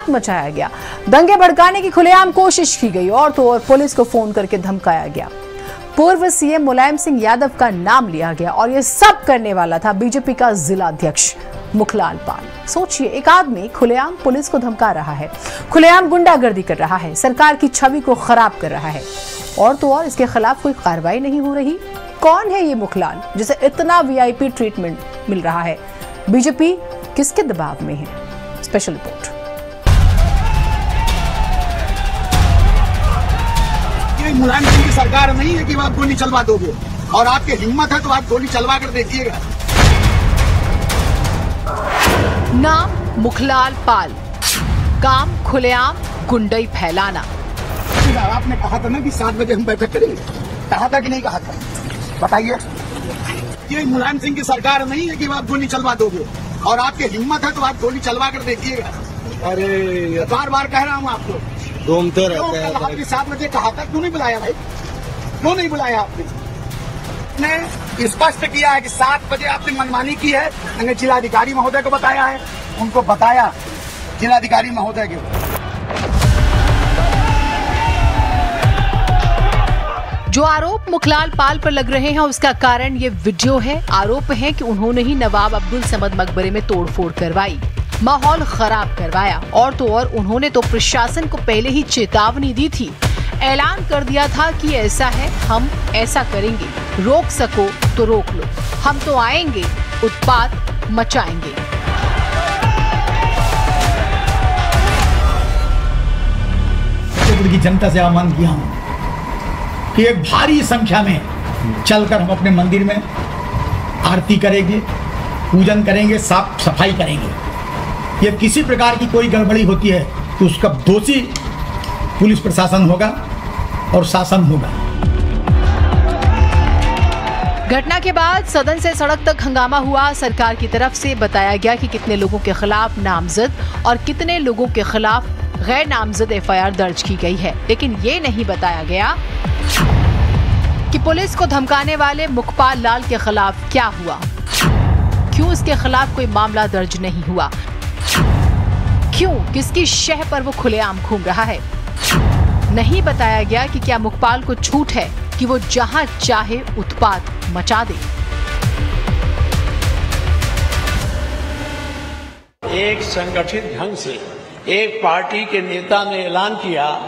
उत्पात मचाया गया। दंगे भड़काने की खुलेआम कोशिश की गई और तो और पुलिस को फोन करके धमकाया गया। पूर्व सीएम मुलायम सिंह यादव का नाम लिया गया और यह सब करने वाला था बीजेपी का जिला अध्यक्ष मुखलाल पाल। सोचिए, एक आदमी खुलेआम पुलिस को धमका रहा है, खुलेआम गुंडागर्दी कर रहा है, सरकार की छवि को खराब कर रहा है और तो और इसके खिलाफ कोई कार्रवाई नहीं हो रही। कौन है ये मुखलाल जिसे इतना वीआईपी ट्रीटमेंट मिल रहा है? बीजेपी किसके दबाव में है? Special report. ये मुलायम सिंह की सरकार नहीं है कि आप गोली चलवा दोगे, और आपकी हिम्मत है तो आप गोली चलवा कर देखिएगा। नाम मुखलाल पाल, काम खुलेआम गुंडई फैलाना। आपने कहा था ना कि 7 बजे हम बैठक करेंगे, कहा था कि नहीं कहा था? बताइए। ये मुलायम सिंह की सरकार नहीं है कि आप गोली चलवा दोगे, और आपकी हिम्मत है तो आप गोली चलवा कर देखिएगा। अरे बार बार कह रहा हूँ आपको, घूमते रहते हैं। आपने 7 बजे कहा था, क्यों नहीं बुलाया भाई? क्यों नहीं बुलाया आपने? स्पष्ट किया है कि 7 बजे आपने मनमानी की है। मैंने जिलाधिकारी महोदय को बताया है, उनको बताया जिलाधिकारी महोदय के। जो आरोप मुखलाल पाल पर लग रहे हैं उसका कारण ये वीडियो है। आरोप है कि उन्होंने ही नवाब अब्दुल समद मकबरे में तोड़फोड़ करवाई, माहौल खराब करवाया और तो और उन्होंने तो प्रशासन को पहले ही चेतावनी दी थी, ऐलान कर दिया था कि ऐसा है, हम ऐसा करेंगे, रोक सको तो रोक लो, हम तो आएंगे, उत्पात मचाएंगे। की जनता से आह्वान किया हूं कि एक भारी संख्या में चलकर हम अपने मंदिर में आरती करेंगे, पूजन करेंगे, साफ सफाई करेंगे। ये किसी प्रकार की कोई गड़बड़ी होती है तो उसका दोषी पुलिस प्रशासन होगा और शासन होगा। घटना के बाद सदन से सड़क तक हंगामा हुआ। सरकार की तरफ से बताया गया कि कितने लोगों के खिलाफ नामजद और कितने लोगों के खिलाफ गैर नामजद एफआईआर दर्ज की गई है, लेकिन ये नहीं बताया गया कि पुलिस को धमकाने वाले मुखपाल लाल के खिलाफ क्या हुआ, क्यों इसके खिलाफ कोई मामला दर्ज नहीं हुआ, क्यों किसकी शह पर वो खुलेआम घूम रहा है। नहीं बताया गया कि क्या मुखपाल को छूट है कि वो जहां चाहे उत्पात मचा दे। एक संगठित ढंग से एक पार्टी के नेता ने ऐलान किया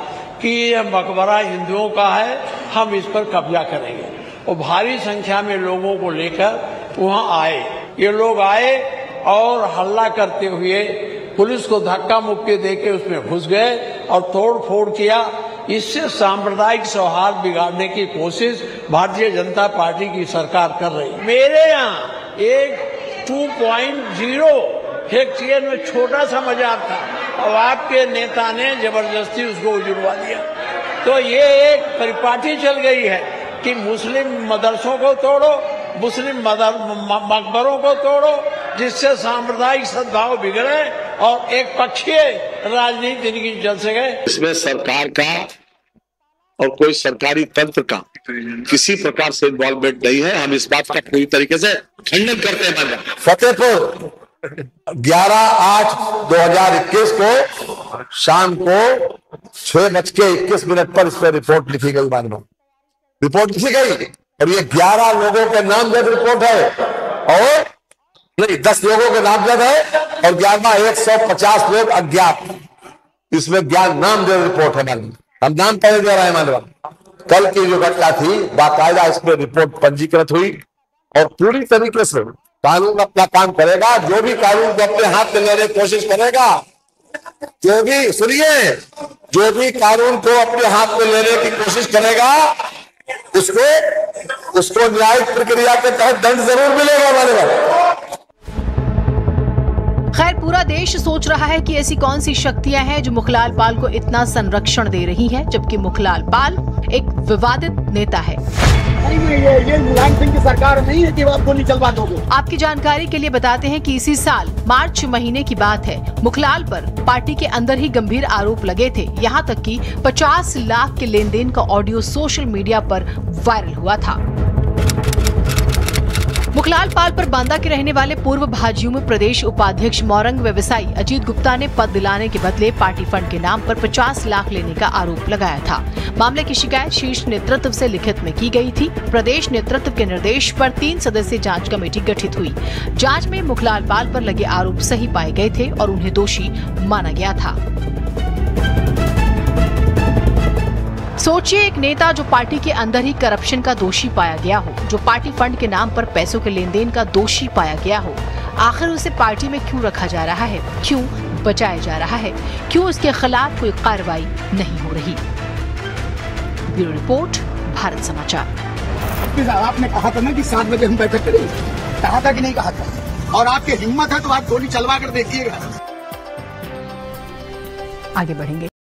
कि यह मकबरा हिंदुओं का है, हम इस पर कब्जा करेंगे, और भारी संख्या में लोगों को लेकर वहां आए। ये लोग आए और हल्ला करते हुए पुलिस को धक्का मुक्की देके उसमें घुस गए और तोड़ फोड़ किया। इससे सांप्रदायिक सौहार्द बिगाड़ने की कोशिश भारतीय जनता पार्टी की सरकार कर रही है। मेरे यहाँ एक 2.0 हेक्टेयर में छोटा सा मजार था और आपके नेता ने जबरदस्ती उसको उजड़वा दिया। तो ये एक परिपाटी चल गई है कि मुस्लिम मदरसों को तोड़ो, मुस्लिम मकबरों को तोड़ो, जिससे सांप्रदायिक सद्भाव बिगड़े और एक पक्षीय राजनीति इनकी चल सके। इसमें सरकार का और कोई सरकारी तंत्र का किसी प्रकार से इन्वॉल्वमेंट नहीं है। हम इस बात का पूरी तरीके से खंडन करते हैं। फतेहपुर 11/8/2021 को शाम को 6:21 पर इस पर रिपोर्ट लिखी गई। बाद में रिपोर्ट लिखी गई और ये 11 लोगों के नामजद रिपोर्ट है, और नहीं 10 लोगों के नामजद है और 150 लोग अज्ञात। इसमें 11 नामजद रिपोर्ट है। हम नाम पहले दे रहे हैं। मानव कल की जो घटना थी बाकायदा इसमें रिपोर्ट पंजीकृत हुई और पूरी तरीके से कानून अपना काम करेगा। जो भी कानून को अपने हाथ में लेने की कोशिश करेगा, जो भी सुनिए, जो भी कानून को अपने हाथ में लेने की कोशिश करेगा उसको न्यायिक प्रक्रिया के तहत दंड जरूर मिलेगा। मानव खैर, पूरा देश सोच रहा है कि ऐसी कौन सी शक्तियां हैं जो मुखलाल पाल को इतना संरक्षण दे रही हैं, जबकि मुखलाल पाल एक विवादित नेता है। ये मुलायम सिंह की सरकार नहीं है कि आप गोली चलवा दोगे। आपकी जानकारी के लिए बताते हैं कि इसी साल मार्च महीने की बात है। मुखलाल पर पार्टी के अंदर ही गंभीर आरोप लगे थे। यहाँ तक कि 50 लाख के लेन देन का ऑडियो सोशल मीडिया पर वायरल हुआ था। मुखलाल पाल पर बांदा के रहने वाले पूर्व भाजयुमो प्रदेश उपाध्यक्ष मौरंग व्यवसायी अजीत गुप्ता ने पद दिलाने के बदले पार्टी फंड के नाम पर 50 लाख लेने का आरोप लगाया था। मामले की शिकायत शीर्ष नेतृत्व से लिखित में की गई थी। प्रदेश नेतृत्व के निर्देश पर 3 सदस्यीय जांच कमेटी गठित हुई। जांच में मुखलाल पाल पर लगे आरोप सही पाए गए थे और उन्हें दोषी माना गया था। सोचिए, एक नेता जो पार्टी के अंदर ही करप्शन का दोषी पाया गया हो, जो पार्टी फंड के नाम पर पैसों के लेन देन का दोषी पाया गया हो, आखिर उसे पार्टी में क्यों रखा जा रहा है, क्यों बचाया जा रहा है, क्यों उसके खिलाफ कोई कार्रवाई नहीं हो रही। ब्यूरो रिपोर्ट, भारत समाचार। आपने कहा था ना कि 7 बजे हम बैठक करेंगे, कहा था कि नहीं कहा था? और आपकी हिम्मत है तो आप गोली चलवा कर देखिएगा। आगे बढ़ेंगे।